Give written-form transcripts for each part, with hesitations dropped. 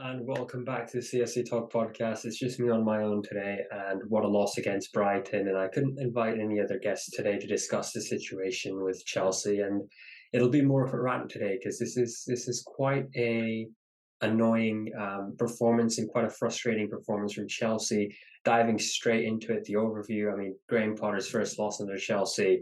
and welcome back to the Cfctalk podcast. It's just me on my own today, and what a loss against Brighton. And I couldn't invite any other guests today to discuss the situation with Chelsea. And it'll be more of a rant today because this is quite a annoying performance and quite a frustrating performance from Chelsea. Diving straight into it, the overview. I mean, Graham Potter's first loss under Chelsea.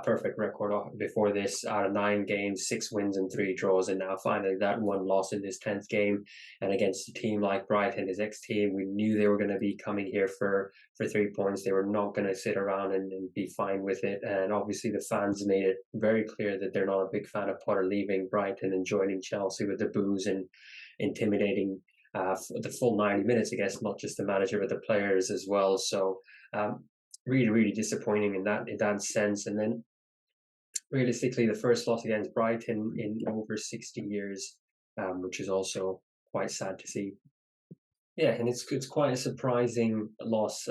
Perfect record before this, out of 9 games, 6 wins and 3 draws, and now finally that one loss in this 10th game, and against a team like Brighton, his ex-team. We knew they were going to be coming here for 3 points. They were not going to sit around and be fine with it, and obviously the fans made it very clear that they're not a big fan of Potter leaving Brighton and joining Chelsea with the boos and intimidating the full 90 minutes, I guess, not just the manager but the players as well. So really disappointing in that sense. And then realistically, the first loss against Brighton in over 60 years, which is also quite sad to see. Yeah, and it's quite a surprising loss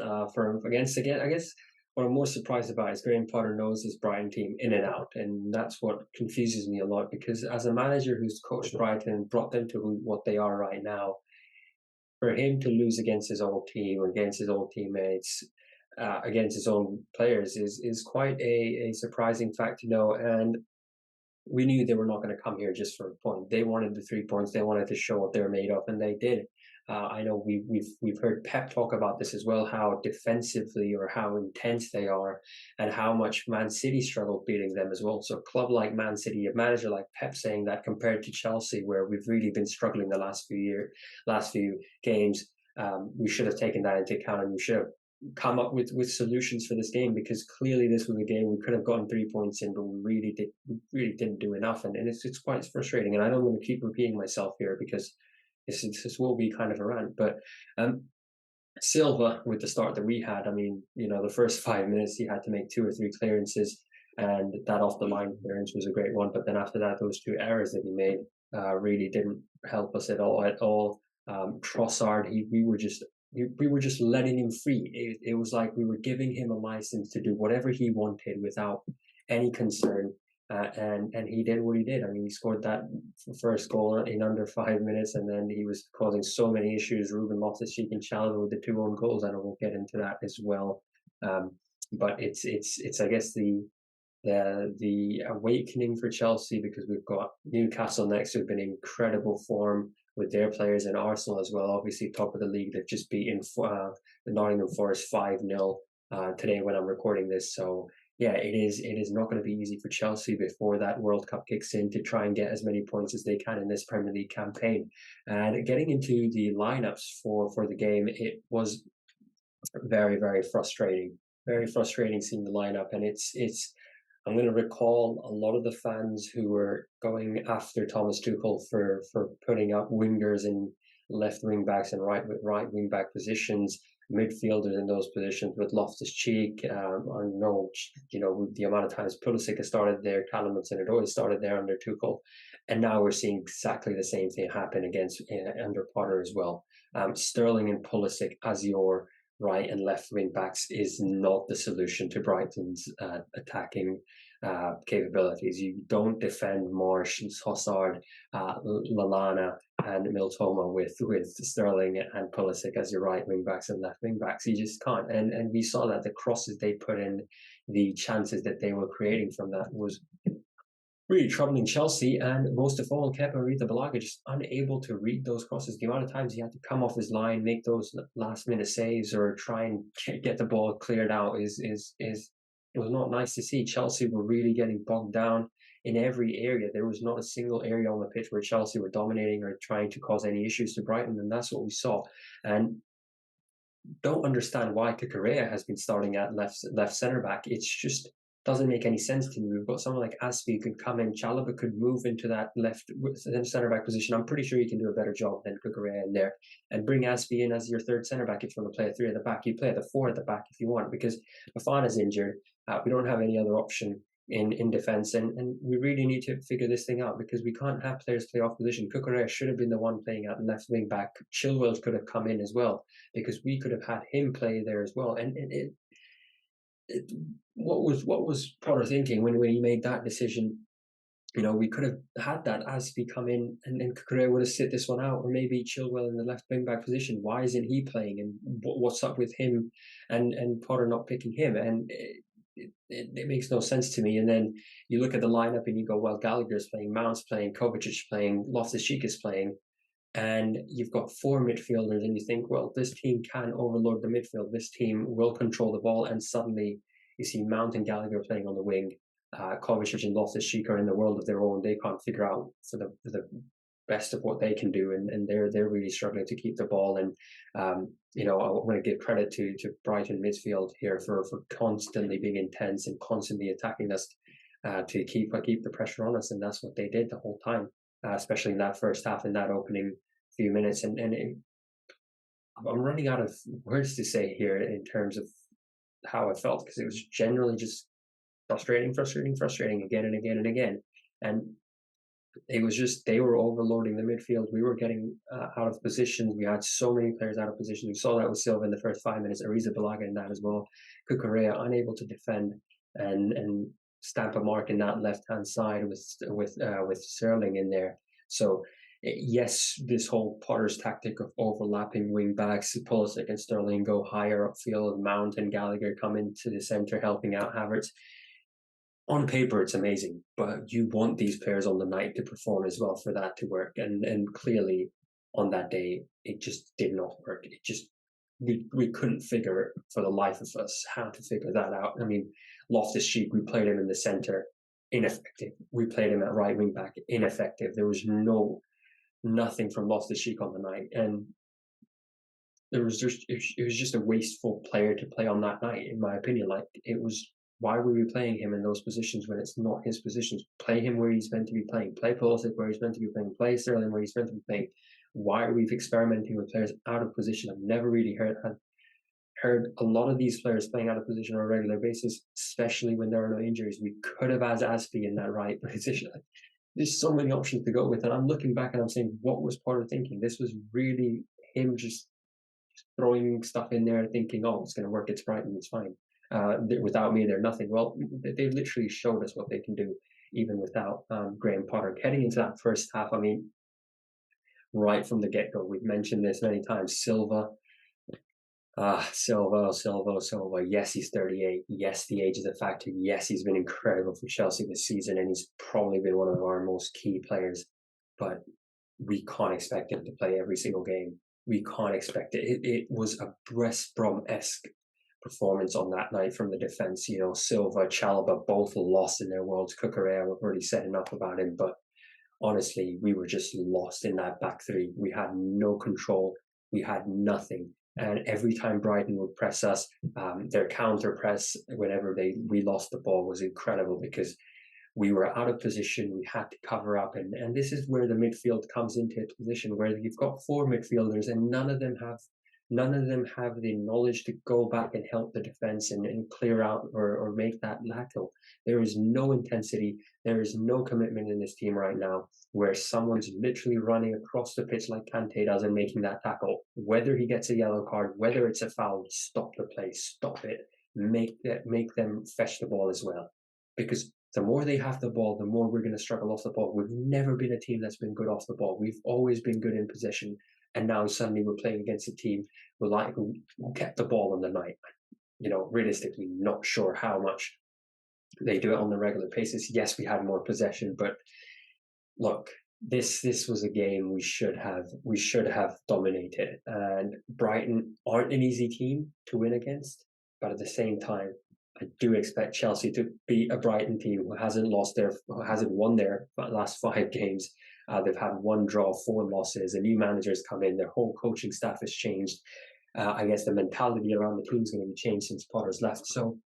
against, again, I guess. What I'm more surprised about is Graham Potter knows his Brighton team in and out, and that's what confuses me a lot, because as a manager who's coached Brighton and brought them to what they are right now, for him to lose against his old team or against his old teammates, against his own players is quite a surprising fact to know. And we knew they were not going to come here just for a point. They wanted the 3 points. They wanted to show what they're made of, and they did. I know we've heard Pep talk about this as well, how defensively or how intense they are, and how much Man City struggled beating them as well. So a club like Man City, a manager like Pep saying that compared to Chelsea, where we've really been struggling the last few games, we should have taken that into account, and we should have come up with solutions for this game, because clearly this was a game we could have gotten 3 points in, but we really didn't do enough, and it's quite frustrating. And I know I'm going to keep repeating myself here because this will be kind of a rant, but Silva, with the start that we had, I mean, the first 5 minutes he had to make 2 or 3 clearances, and that off the line clearance was a great one. But then after that, those 2 errors that he made really didn't help us at all. Trossard, we were just letting him free. It was like we were giving him a license to do whatever he wanted without any concern. And he did what he did. I mean, he scored that first goal in under 5 minutes, and then he was causing so many issues. Ruben Loftus-Cheek and Chalobah with the 2 own goals, and we'll get into that as well. But it's I guess the awakening for Chelsea, because we've got Newcastle next, who've been in incredible form with their players, and Arsenal as well, obviously top of the league. They've just beaten the Nottingham Forest 5-0 today when I'm recording this. So yeah, it is not going to be easy for Chelsea before that World Cup kicks in to try and get as many points as they can in this Premier League campaign. And getting into the lineups for the game, it was very frustrating. Very frustrating seeing the lineup, and it's I'm going to recall a lot of the fans who were going after Thomas Tuchel for putting up wingers in left wing backs and right wing back positions, midfielders in those positions with Loftus-Cheek. I know, the amount of times Pulisic has started there, Callum Hudson-Odoi started there under Tuchel, and now we're seeing exactly the same thing happen against under Potter as well. Sterling and Pulisic as your right and left wing backs is not the solution to Brighton's attacking capabilities. You don't defend Marsh, Trossard, Lallana, and Miltoma with Sterling and Pulisic as your right wing backs and left wing backs. You just can't. And we saw that the crosses they put in, the chances that they were creating from that was really troubling Chelsea, and most of all, Kepa Arrizabalaga just unable to read those crosses. The amount of times he had to come off his line, make those last-minute saves, or try and get the ball cleared out it was not nice to see. Chelsea were really getting bogged down in every area. There was not a single area on the pitch where Chelsea were dominating or trying to cause any issues to Brighton, and that's what we saw. And don't understand why Cucurella has been starting at left centre back. It's just doesn't make any sense to me. We've got someone like Aspie who could come in. Chalobah could move into that left centre back position. I'm pretty sure you can do a better job than Cucurella in there, and bring Aspie in as your third centre back if you want to play a 3 at the back. You play the 4 at the back if you want, because Fofana's injured. We don't have any other option in defence, and we really need to figure this thing out, because we can't have players play off position. Cucurella should have been the one playing at left wing back. Chilwell could have come in as well, because we could have had him play there as well. And what was Potter thinking when he made that decision We could have had that Aspi come in, and Kukurea would have sit this one out, or maybe Chilwell in the left wing back position. Why isn't he playing, and what's up with him, and Potter not picking him? And it makes no sense to me. And then you look at the lineup and you go, well, Gallagher's playing, Mount's playing, Kovacic playing, Loftus-Cheek is playing, and you've got four midfielders, and you think, well, this team can overload the midfield. This team will control the ball, and suddenly you see Mount and Gallagher playing on the wing. Kovacic and Loftus-Cheek are in the world of their own. They can't figure out for the best of what they can do, and they're really struggling to keep the ball. And I want to give credit to Brighton midfield here for constantly being intense and constantly attacking us to keep the pressure on us, and that's what they did the whole time, especially in that first half, in that opening few minutes. I'm running out of words to say here in terms of how I felt, because it was generally just frustrating again and again and again. And it was just, they were overloading the midfield. We were getting out of positions. We had so many players out of position. We saw that with Silva in the first 5 minutes, Arrizabalaga in that as well. Kukurea unable to defend and stamp a mark in that left-hand side with Sterling in there. So yes, this whole Potter's tactic of overlapping wing backs, Pulisic and Sterling go higher upfield, Mount and Gallagher come into the centre helping out Havertz. On paper, it's amazing, but you want these players on the night to perform as well for that to work. And clearly, on that day, it just did not work. It just we couldn't figure for the life of us how to figure that out. I mean, Loftus-Cheek, we played him in the centre, ineffective. We played him at right wing back, ineffective. There was nothing from Loftus-Cheek on the night, and it was just a wasteful player to play on that night, in my opinion. Like, it was, why were we playing him in those positions when it's not his positions? Play him where he's meant to be playing. Play Pulisic where he's meant to be playing. Play Sterling where he's meant to be playing. Why are we experimenting with players out of position? I've never really heard a lot of these players playing out of position on a regular basis, especially when there are no injuries. We could have had Aspi in that right position. There's so many options to go with, and I'm looking back and I'm saying, what was Potter thinking? This was really him just throwing stuff in there, thinking, oh, it's going to work. It's Brighton. It's fine. Without me, they're nothing. Well, they literally showed us what they can do, even without Graham Potter. Heading into that first half, I mean, right from the get-go, we've mentioned this many times. Silva. Silva. Yes, he's 38. Yes, the age is a factor. Yes, he's been incredible for Chelsea this season, and he's probably been one of our most key players. But we can't expect him to play every single game. We can't expect it. It was a West Brom-esque performance on that night from the defence. Silva, Chalobah both lost in their worlds. Kukurea, we've already said enough about him, but honestly, we were just lost in that back three. We had no control. We had nothing. And every time Brighton would press us, their counter press, whenever we lost the ball, was incredible, because we were out of position. We had to cover up, and this is where the midfield comes into a position where you've got four midfielders, and none of them have the knowledge to go back and help the defense and clear out or make that lateral. There is no intensity. There is no commitment in this team right now, where someone's literally running across the pitch like Kante does and making that tackle. Whether he gets a yellow card, whether it's a foul, stop the play, stop it. Make them fetch the ball as well, because the more they have the ball, the more we're going to struggle off the ball. We've never been a team that's been good off the ball. We've always been good in possession. And now suddenly we're playing against a team who kept the ball on the night. Realistically, not sure how much they do it on the regular basis. Yes, we had more possession, but look, this was a game we should have dominated. And Brighton aren't an easy team to win against, but at the same time, I do expect Chelsea to beat a Brighton team who hasn't won their last 5 games. They've had 1 draw, 4 losses. A new manager's come in. Their whole coaching staff has changed. I guess the mentality around the team is going to be changed since Potter's left. So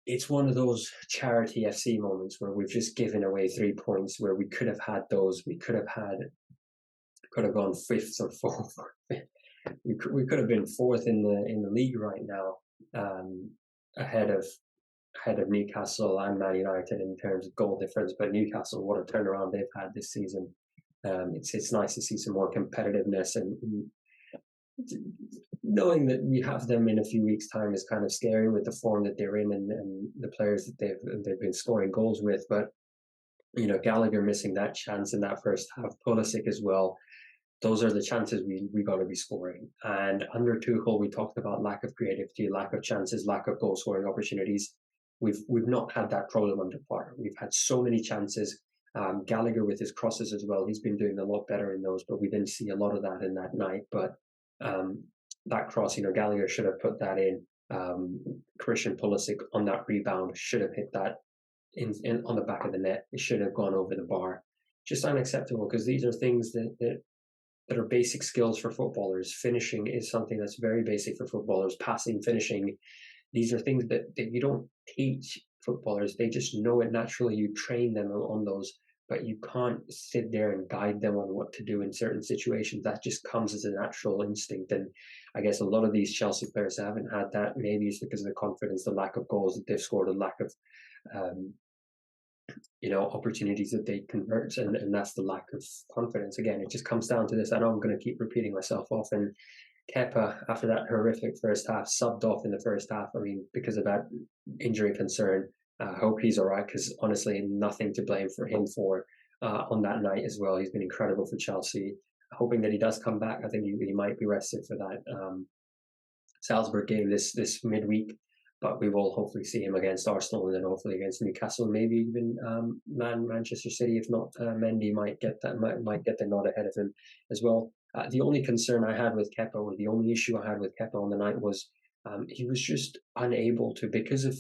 it's one of those charity FC moments where we've just given away 3 points where we could have had those. We could have gone 5th or 4th. We could have been 4th in the league right now, ahead of Newcastle and Man United in terms of goal difference. But Newcastle, what a turnaround they've had this season. It's nice to see some more competitiveness, and knowing that we have them in a few weeks' time is kind of scary with the form that they're in and the players that they've been scoring goals with. But Gallagher missing that chance in that first half, Pulisic as well. Those are the chances we got to be scoring. And under Tuchel, we talked about lack of creativity, lack of chances, lack of goal scoring opportunities. We've not had that problem under Potter. We've had so many chances. Gallagher with his crosses as well, he's been doing a lot better in those, but we didn't see a lot of that in that night. But that cross, Gallagher should have put that in. Christian Pulisic on that rebound should have hit that in on the back of the net. It should have gone over the bar. Just unacceptable, because these are things that are basic skills for footballers. Finishing is something that's very basic for footballers. Passing, finishing, these are things that you don't teach footballers. They just know it naturally. You train them on those, but you can't sit there and guide them on what to do in certain situations. That just comes as a natural instinct. And I guess a lot of these Chelsea players haven't had that. Maybe it's because of the confidence, the lack of goals that they've scored, the lack of opportunities that they convert, and that's the lack of confidence. Again, it just comes down to this. I know I'm going to keep repeating myself often. Kepa, after that horrific first half, subbed off in the first half. I mean, because of that injury concern. I hope he's all right, because honestly, nothing to blame for him for on that night as well. He's been incredible for Chelsea. Hoping that he does come back. I think he might be rested for that Salzburg game this midweek. But we will hopefully see him against Arsenal, and then hopefully against Newcastle, maybe even Manchester City. If not, Mendy might get the nod ahead of him as well. The only concern I had with Kepa, or the only issue I had with Kepa on the night, was he was just unable to, because of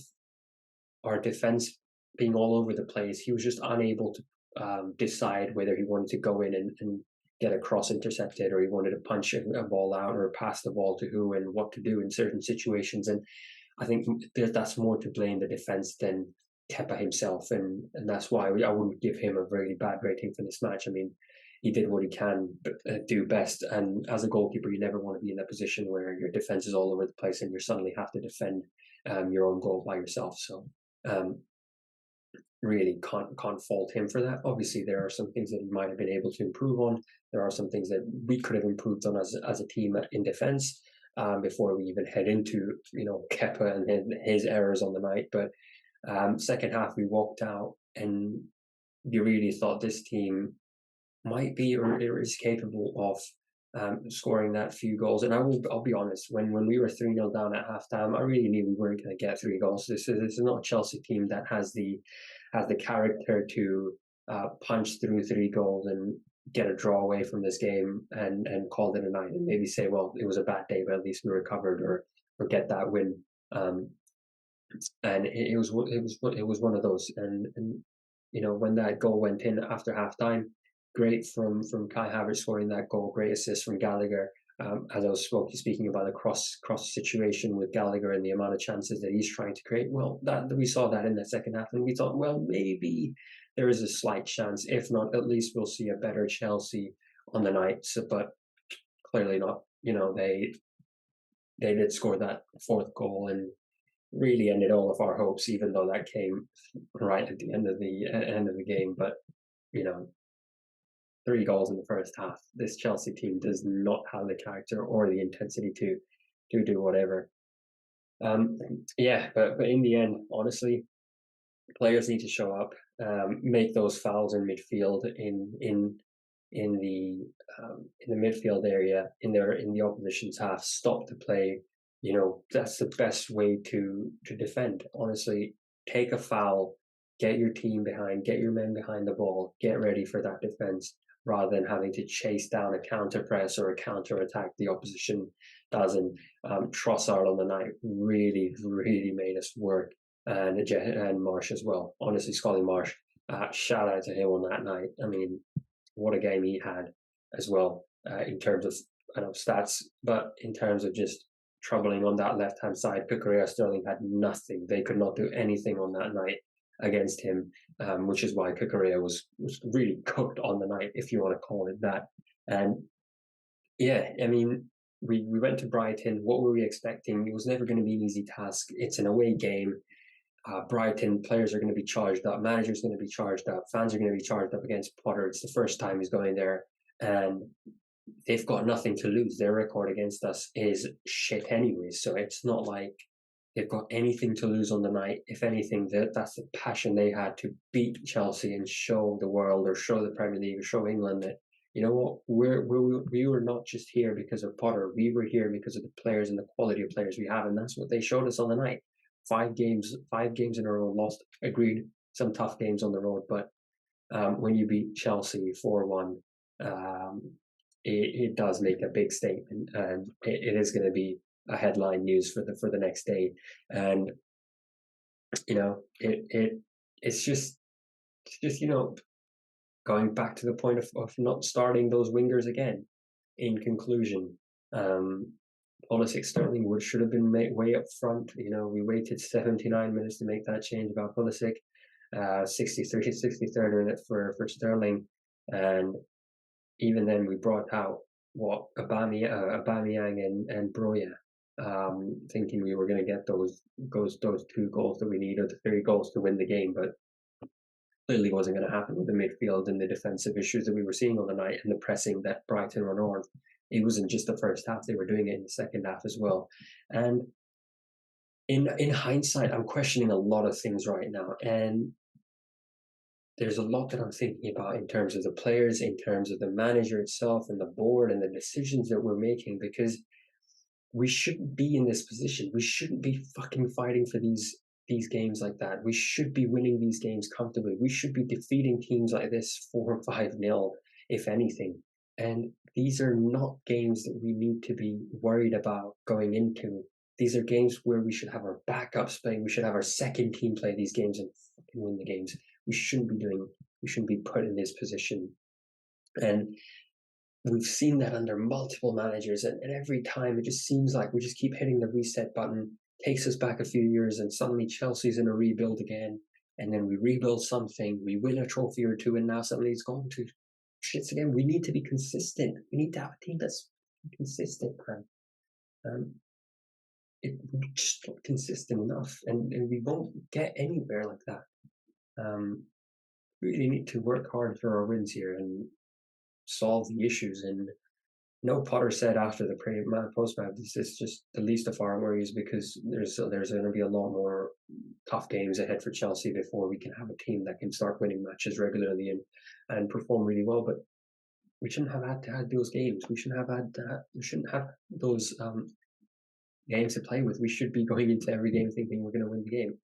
our defense being all over the place. He was just unable to decide whether he wanted to go in and get a cross intercepted, or he wanted to punch a ball out, or pass the ball to who and what to do in certain situations. And I think that's more to blame the defense than Kepa himself, and that's why I wouldn't give him a really bad rating for this match. I mean, he did what he can do best, and as a goalkeeper, you never want to be in that position where your defense is all over the place and you suddenly have to defend your own goal by yourself. So really can't fault him for that. Obviously, there are some things that he might have been able to improve on. There are some things that we could have improved on as a team in defense. Before we even head into Kepa and his errors on the night. But second half, we walked out and you really thought this team might be or is capable of scoring that few goals. And I'll be honest, when we were 3-0 down at halftime, I really knew we weren't going to get 3 goals. This is not a Chelsea team that has the character to punch through 3 goals and get a draw away from this game and call it a night, and maybe say, well, it was a bad day, but at least we recovered, or get that win. And it was one of those. And when that goal went in after halftime, great from Kai Havertz scoring that goal, great assist from Gallagher. As I was speaking about the cross situation with Gallagher and the amount of chances that he's trying to create. Well, that we saw that in the second half, and we thought, well, maybe there is a slight chance. If not, at least we'll see a better Chelsea on the night. So, but clearly not. They did score that 4th goal and really ended all of our hopes, even though that came right at the end of the game. But 3 goals in the first half. This Chelsea team does not have the character or the intensity to do whatever. But in the end, honestly, players need to show up, make those fouls in midfield, in the midfield area, in the opposition's half. Stop the play. That's the best way to defend. Honestly, take a foul, get your team behind, get your men behind the ball, get ready for that defense, rather than having to chase down a counter press or a counter attack the opposition does. And Trossard on the night really, really made us work, and Marsh as well. Honestly, Scully Marsh, shout out to him on that night. I mean, what a game he had as well, in terms of stats, but in terms of just troubling on that left-hand side. Cucurella, Sterling had nothing. They could not do anything on that night against him, which is why Cucurella was really cooked on the night, if you want to call it that. And yeah, I mean, we went to Brighton. What were we expecting? It was never going to be an easy task. It's an away game. Brighton players are going to be charged up. Managers going to be charged up. Fans are going to be charged up against Potter. It's the first time he's going there, and they've got nothing to lose. Their record against us is shit anyway, so it's not like they've got anything to lose on the night. If anything, that's the passion they had to beat Chelsea and show the world, or show the Premier League, or show England that, you know what, we were not just here because of Potter. We were here because of the players and the quality of players we have, and that's what they showed us on the night. 5 games in a row lost. Agreed, some tough games on the road, but when you beat Chelsea 4-1, it does make a big statement, and it is going to be a headline news for the next day. And you know, it's just going back to the point of not starting those wingers again. In conclusion, Pulisic, Sterling Wood should have been made way up front. We waited 79 minutes to make that change about Pulisic. 63rd minute for Sterling, and even then we brought out Aubameyang and Broja, thinking we were going to get those 2 goals that we needed, the 3 goals to win the game, but clearly wasn't going to happen with the midfield and the defensive issues that we were seeing on the night, and the pressing that Brighton were on. It wasn't just the first half; they were doing it in the second half as well. And in hindsight, I'm questioning a lot of things right now, and there's a lot that I'm thinking about in terms of the players, in terms of the manager itself and the board and the decisions that we're making, because we shouldn't be in this position. We shouldn't be fucking fighting for these games like that. We should be winning these games comfortably. We should be defeating teams like this 4 or 5-0, if anything. And these are not games that we need to be worried about going into. These are games where we should have our backups play. We should have our second team play these games and fucking win the games. We shouldn't be put in this position. And we've seen that under multiple managers, and every time it just seems like we just keep hitting the reset button, takes us back a few years, and suddenly Chelsea's in a rebuild again, and then we rebuild something, we win a trophy or 2, and now suddenly it's gone to shits again. We need to be consistent. We need to have a team that's consistent, man. We're just not consistent enough, and we won't get anywhere like that. Really need to work hard for our wins here and solve the issues. And Potter said after the post-match, this is just the least of our worries, because there's going to be a lot more tough games ahead for Chelsea before we can have a team that can start winning matches regularly and perform really well. But we shouldn't have had to have those games. We shouldn't have those games to play with. We should be going into every game thinking we're going to win the game.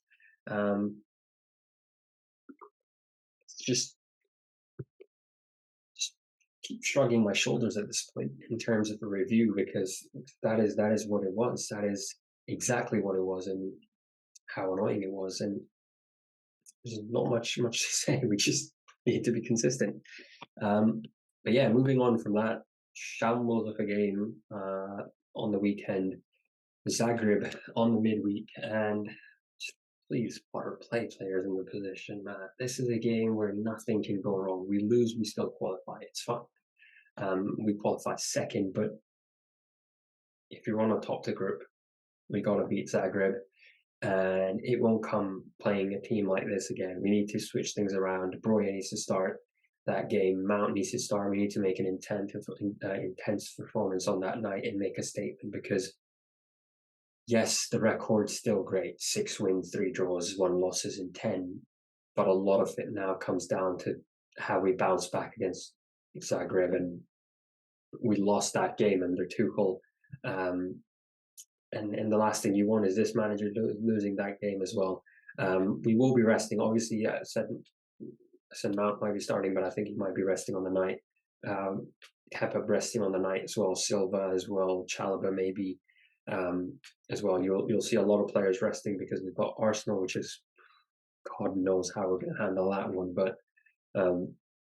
It's just keep shrugging my shoulders at this point in terms of a review, because that is what it was. That is exactly what it was, and how annoying it was. And there's not much to say. We just need to be consistent. But yeah, moving on from that shambles of a game on the weekend, Zagreb on the midweek, and please, Potter, play players in the position, man. This is a game where nothing can go wrong. We lose, we still qualify. It's fine. We qualify second, but if you want to top the group, we got to beat Zagreb, and it won't come playing a team like this again. We need to switch things around. Broja needs to start that game. Mount needs to start. We need to make an intense performance on that night and make a statement, because yes, the record's still great. 6 wins, 3 draws, 1 losses in 10. But a lot of it now comes down to how we bounce back against Zagreb, and we lost that game under Tuchel. And the last thing you want is this manager losing that game as well. We will be resting. Obviously, I said Mount might be starting, but I think he might be resting on the night. Kepa resting on the night as well. Silva as well. Chalobah maybe. As well, you'll see a lot of players resting, because we've got Arsenal, which is God knows how we're going to handle that one, but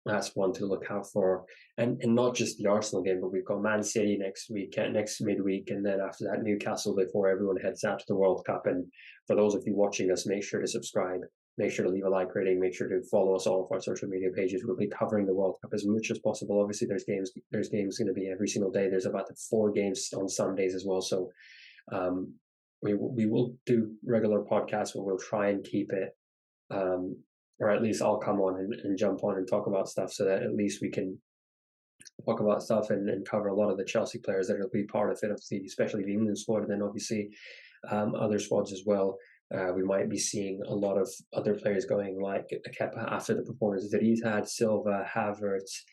that's one to look out for. And not just the Arsenal game, but we've got Man City next midweek, and then after that Newcastle before everyone heads out to the World Cup. And for those of you watching us, make sure to subscribe, make sure to leave a like rating, make sure to follow us all of our social media pages. We'll be covering the World Cup as much as possible. Obviously, there's games going to be every single day. There's about 4 games on Sundays as well. So we will do regular podcasts, but we'll try and keep it, or at least I'll come on and jump on and talk about stuff, so that at least we can talk about stuff and cover a lot of the Chelsea players that will be part of it, especially the England squad. And then obviously other squads as well. We might be seeing a lot of other players going, like Kepa after the performances that he's had, Silva, Havertz,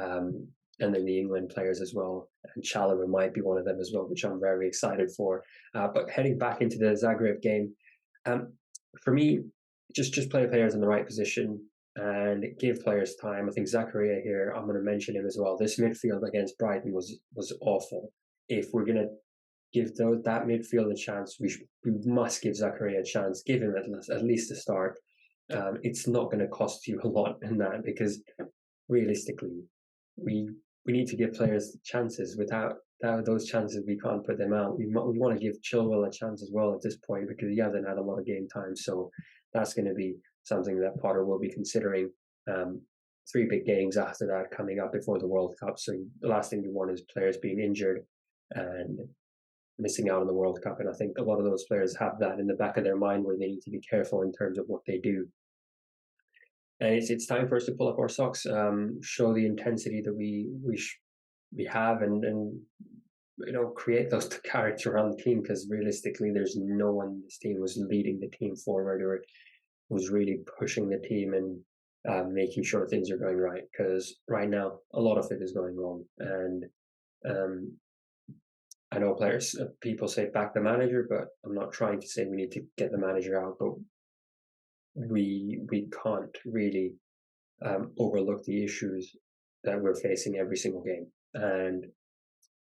um, and then the England players as well. And Chalobah might be one of them as well, which I'm very excited for. But heading back into the Zagreb game, for me, just play players in the right position and give players time. I think Zakaria here, I'm going to mention him as well. This midfield against Brighton was awful. If we're going to give that midfield a chance, we must give Zakaria a chance. Give him at least a start. It's not going to cost you a lot in that, because realistically, we we need to give players chances. Without those chances, we can't put them out. We want to give Chilwell a chance as well at this point, because he hasn't had a lot of game time. So that's going to be something that Potter will be considering. Um, 3 big games after that coming up before the World Cup. So the last thing you want is players being injured and missing out on the World Cup. And I think a lot of those players have that in the back of their mind, where they need to be careful in terms of what they do. And it's time for us to pull up our socks, show the intensity that we have, and create those character around the team, because realistically there's no one in this team who's leading the team forward, or who's really pushing the team and making sure things are going right, because right now a lot of it is going wrong. And I know people say back the manager, but I'm not trying to say we need to get the manager out, but we can't really overlook the issues that we're facing every single game. And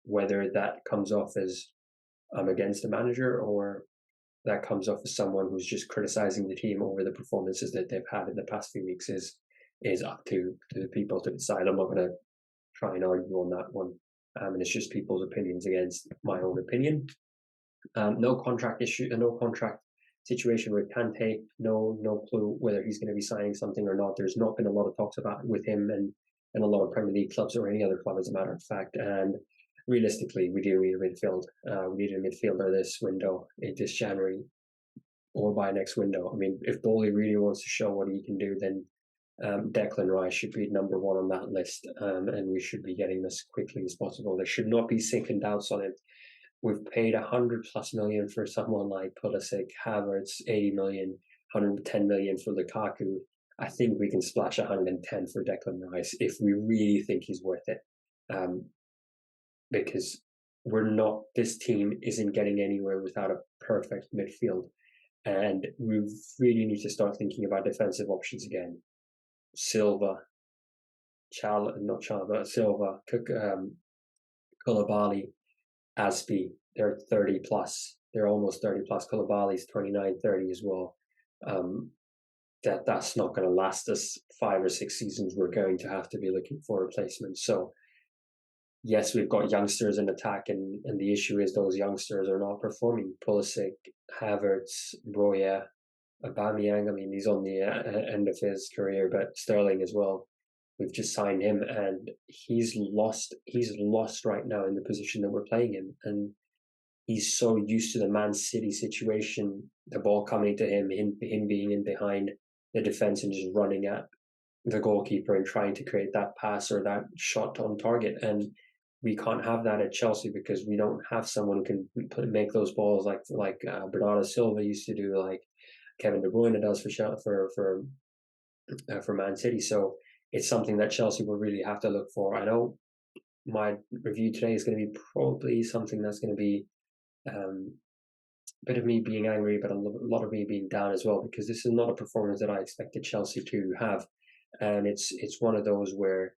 whether that comes off as I'm against the manager, or that comes off as someone who's just criticizing the team over the performances that they've had in the past few weeks, is up to the people to decide. I'm not going to try and argue on that one. And it's just people's opinions against my own opinion. No contract issue, no contract situation with Kante. No clue whether he's going to be signing something or not. There's not been a lot of talks about with him and a lot of Premier League clubs, or any other club, as a matter of fact. And realistically, we do need a midfield. We need a midfielder this window, this January, or by next window. I mean, if Bowley really wants to show what he can do, then Declan Rice should be number one on that list, and we should be getting this quickly as possible. There should not be sinking doubts on it. We've paid 100+ million for someone like Pulisic, Havertz, 80 million, 110 million for Lukaku. I think we can splash 110 for Declan Rice if we really think he's worth it. Because this team isn't getting anywhere without a perfect midfield. And we really need to start thinking about defensive options again. Silva, Silva, Koulibaly, Aspie, they're 30+. They're almost 30+. Koulibaly's 29, 30 as well. That's not going to last us 5 or 6 seasons. We're going to have to be looking for replacements. So yes, we've got youngsters in attack, and the issue is those youngsters are not performing. Pulisic, Havertz, Broya, Aubameyang, I mean, he's on the end of his career, but Sterling as well. We've just signed him, and he's lost right now in the position that we're playing him. And he's so used to the Man City situation, the ball coming to him being in behind the defense and just running at the goalkeeper and trying to create that pass or that shot on target. And we can't have that at Chelsea, because we don't have someone who can make those balls like Bernardo Silva used to do, like Kevin De Bruyne does for Man City. So it's something that Chelsea will really have to look for. I know my review today is going to be probably something that's going to be a bit of me being angry, but a lot of me being down as well, because this is not a performance that I expected Chelsea to have. And it's one of those where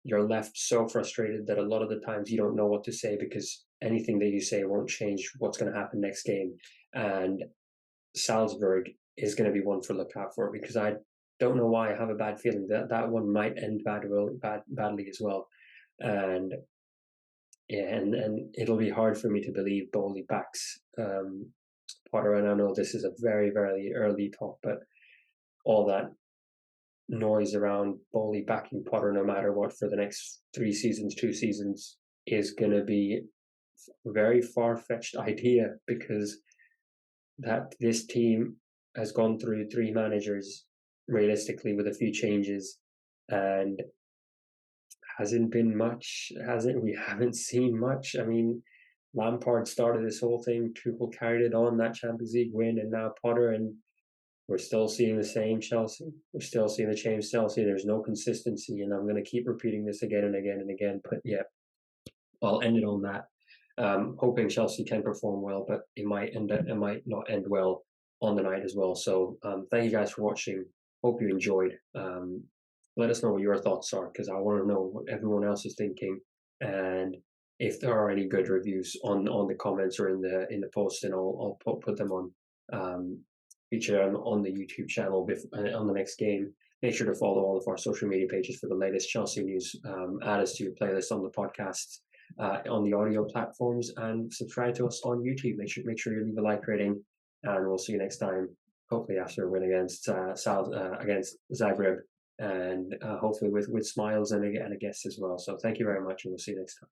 you're left so frustrated that a lot of the times you don't know what to say, because anything that you say won't change what's going to happen next game. And Salzburg is going to be one for look out for, because I don't know why I have a bad feeling that one might end badly as well. And yeah, and it'll be hard for me to believe Bowley backs Potter. And I know this is a very, very early talk, but all that noise around Bowley backing Potter no matter what for the next 2 seasons, is going to be a very far-fetched idea, because that this team has gone through 3 managers realistically with a few changes, and hasn't been much, we haven't seen much. I mean, Lampard started this whole thing. Tuchel carried it on, that Champions League win, and now Potter, and we're still seeing the same Chelsea. We're still seeing the same Chelsea. There's no consistency, and I'm going to keep repeating this again and again and again. But yeah, I'll end it on that. Hoping Chelsea can perform well, but it might not end well on the night as well. So thank you guys for watching. Hope you enjoyed. Let us know what your thoughts are, because I want to know what everyone else is thinking, and if there are any good reviews on the comments or in the post, and I'll put them on feature on the YouTube channel on the next game. Make sure to follow all of our social media pages for the latest Chelsea news. Add us to your playlist on the podcast, on the audio platforms, and subscribe to us on YouTube. Make sure you leave a like rating, and we'll see you next time. Hopefully after a win against against Zagreb, and hopefully with smiles and a guest as well. So thank you very much, and we'll see you next time.